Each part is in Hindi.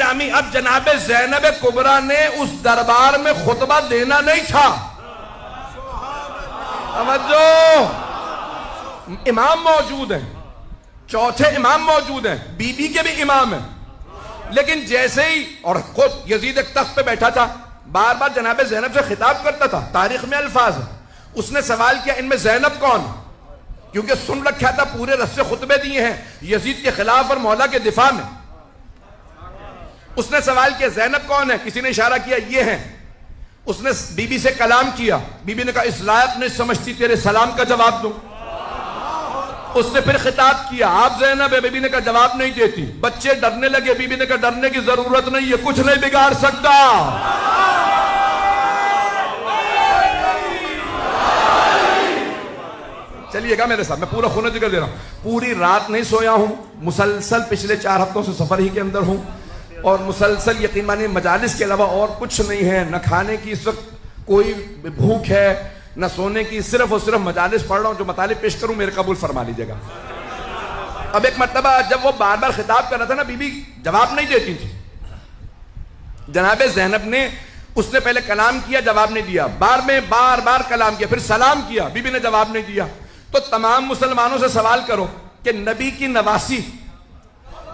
ग्रामी, अब जनाब ज़ैनब कुबरा ने उस दरबार में खुतबा देना नहीं था। समझो, इमाम मौजूद है, चौथे इमाम मौजूद हैं, बीबी के भी इमाम हैं, लेकिन जैसे ही, और खुद यजीद एक तख्त पे बैठा था, बार बार जनाब ज़ैनब से खिताब करता था, तारीख में अल्फाज है। उसने सवाल किया इनमें ज़ैनब कौन, क्योंकि सुन रखा था पूरे रस्से खुतबे दिए हैं यजीद के खिलाफ और मौला के दिफा में। उसने सवाल किया ज़ैनब कौन है, किसी ने इशारा किया ये है। उसने बीबी से कलाम किया, बीबी ने कहा इस लायक नहीं समझती तेरे सलाम का जवाब दूं। उसने फिर खिताब किया आप ज़ैनब है, बीबी ने कहा जवाब नहीं देती। बच्चे डरने लगे, बीबी ने कहा डरने की जरूरत नहीं है, कुछ नहीं बिगाड़ सकता। चलिएगा मेरे साथ, मैं पूरा खून जिक्र दे रहा हूं। पूरी रात नहीं सोया हूं, मुसलसल पिछले 4 हफ्तों से सफर ही के अंदर हूं, और मुसलसल यकीन मानिए मजालिस के अलावा और कुछ नहीं है। न खाने की इस वक्त कोई भूख है, न सोने की, सिर्फ और सिर्फ मजालिस पढ़ रहा हूं। जो मतालिब पेश करूं मेरे कबूल फरमा लीजिएगा। अब एक मरतबा जब वो बार बार खिताब कर रहा था ना, बीबी जवाब नहीं देती थी। जनाब ज़ैनब ने, उसने पहले कलाम किया, जवाब नहीं दिया, बार बार कलाम किया, फिर सलाम किया, बीबी ने जवाब नहीं दिया। तो तमाम मुसलमानों से सवाल करो कि नबी की नवासी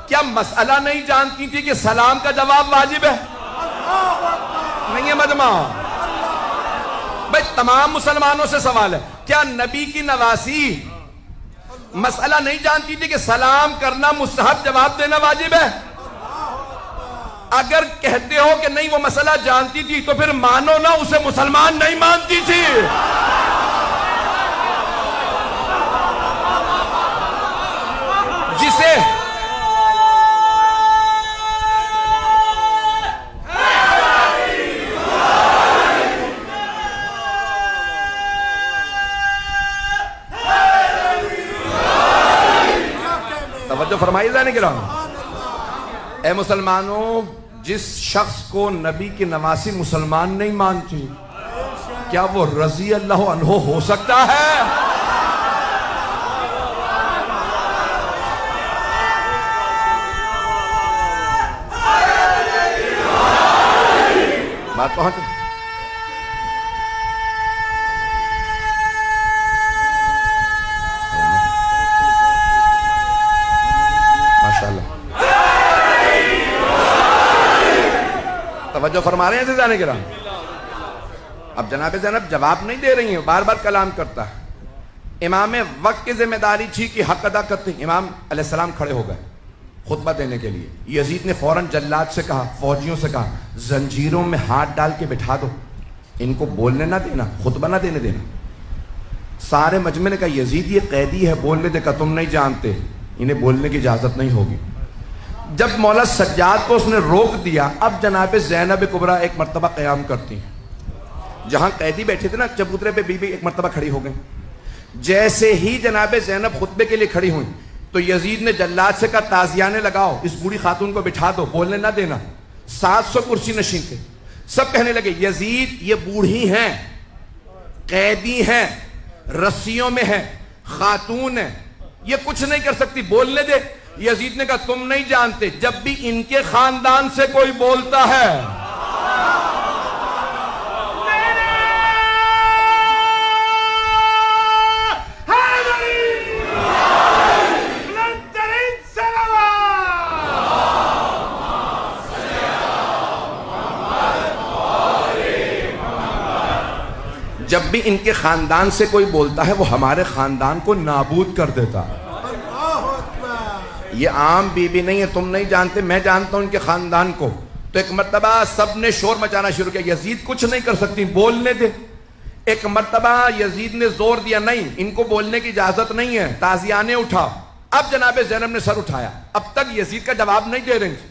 क्या मसला नहीं जानती थी कि सलाम का जवाब वाजिब है? नहीं है मजमा भाई, तमाम मुसलमानों से सवाल है, क्या नबी की नवासी मसला नहीं जानती थी कि सलाम करना मुस्तहब, जवाब देना वाजिब है? अगर कहते हो कि नहीं वो मसला जानती थी तो फिर मानो ना उसे मुसलमान नहीं मानती थी। जिसे तवज्जो फरमाई जाने के ए मुसलमानों, जिस शख्स को नबी की नवासी मुसलमान नहीं मानती, क्या वो रजी अल्लाह अन्हु हो सकता है? बात पहुंच माशाअल्लाह, तवज्जो फरमा रहे हैं जाने के राम। अब जनाब ज़ैनब जवाब नहीं दे रही है, बार बार कलाम करता है। इमाम वक्त की जिम्मेदारी थी कि हक अदा करते। इमाम अलैहिस्सलाम खड़े हो गए खुतबा देने के लिए। यजीद ने फौरन जल्लाद से कहा, फौजियों से कहा, जंजीरों में हाथ डाल के बिठा दो, इनको बोलने ना देना, खुतबा ना देने देना। सारे मजमे ने कहा यजीद ये कैदी है, बोलने दे। कहा तुम नहीं जानते, इन्हें बोलने की इजाजत नहीं होगी। जब मौला सज्जाद को उसने रोक दिया, अब जनाब ज़ैनब कुबरा एक मरतबा क़याम करती हैं। जहां कैदी बैठे थे ना चबूतरे पे, बीबी एक मरतबा खड़ी हो गई। जैसे ही जनाब ज़ैनब खुतबे के लिए खड़ी हुई तो यजीद ने जल्लाद से कहा ताजियाने लगाओ, इस बूढ़ी खातून को बिठा दो, बोलने ना देना। 700 कुर्सी नशीन थे। सब कहने लगे यजीद ये बूढ़ी हैं, कैदी हैं, रस्सियों में है, खातून है, ये कुछ नहीं कर सकती, बोलने दे। यजीद ने कहा तुम नहीं जानते, जब भी इनके खानदान से कोई बोलता है जब भी इनके खानदान से कोई बोलता है वो हमारे खानदान को नाबूद कर देता है। ये आम बीबी नहीं है, तुम नहीं जानते, मैं जानता हूं इनके खानदान को। तो एक मर्तबा सबने शोर मचाना शुरू किया, यजीद कुछ नहीं कर सकती, बोलने दे। एक मर्तबा यजीद ने जोर दिया, नहीं इनको बोलने की इजाजत नहीं है, ताजियाने उठाओ। अब जनाब ज़ैनब ने सर उठाया, अब तक यजीद का जवाब नहीं दे रही थी।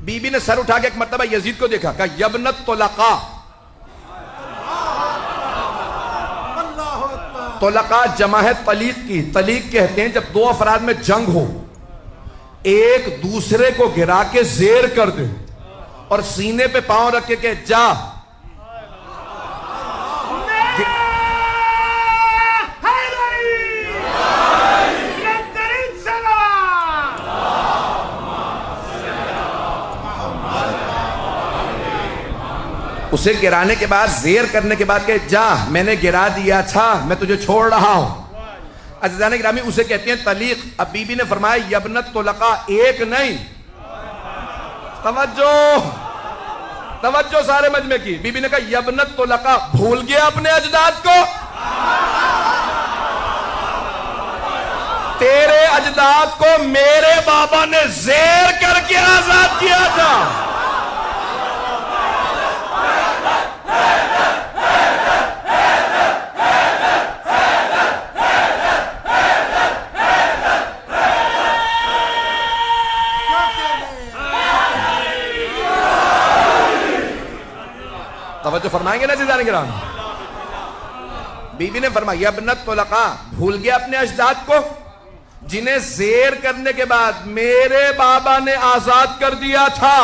बीबी ने सर उठा के एक मर्तबा यजीद को देखा, कहा यबनत तुलका। तुलका जमा है तलीक की। तलीक कहते हैं जब दो अफराद में जंग हो, एक दूसरे को गिरा के जेर कर दे और सीने पे पांव रख के जा। उसे गिराने के बाद, जेर करने के बाद कहे जा मैंने गिरा दिया था, मैं तुझे छोड़ रहा हूं। अज़ीज़ान गिरामी, उसे कहते हैं तलीक। अब बीबी ने फरमाया यबनत तुलका, एक नहीं, तवज्जो तवज्जो सारे मजमे की। बीबी ने कहा यबनत तुलका, भूल गया अपने अजदाद को? तेरे अजदाद को मेरे बाबा ने जेर करके आजाद किया था। तवज्जो फरमाएंगे ना अज़ीज़ान किराम? बीबी ने फरमाया यबनत तुलका, भूल गया अपने अजदाद को जिन्हें जेर करने के बाद मेरे बाबा ने आजाद कर दिया था।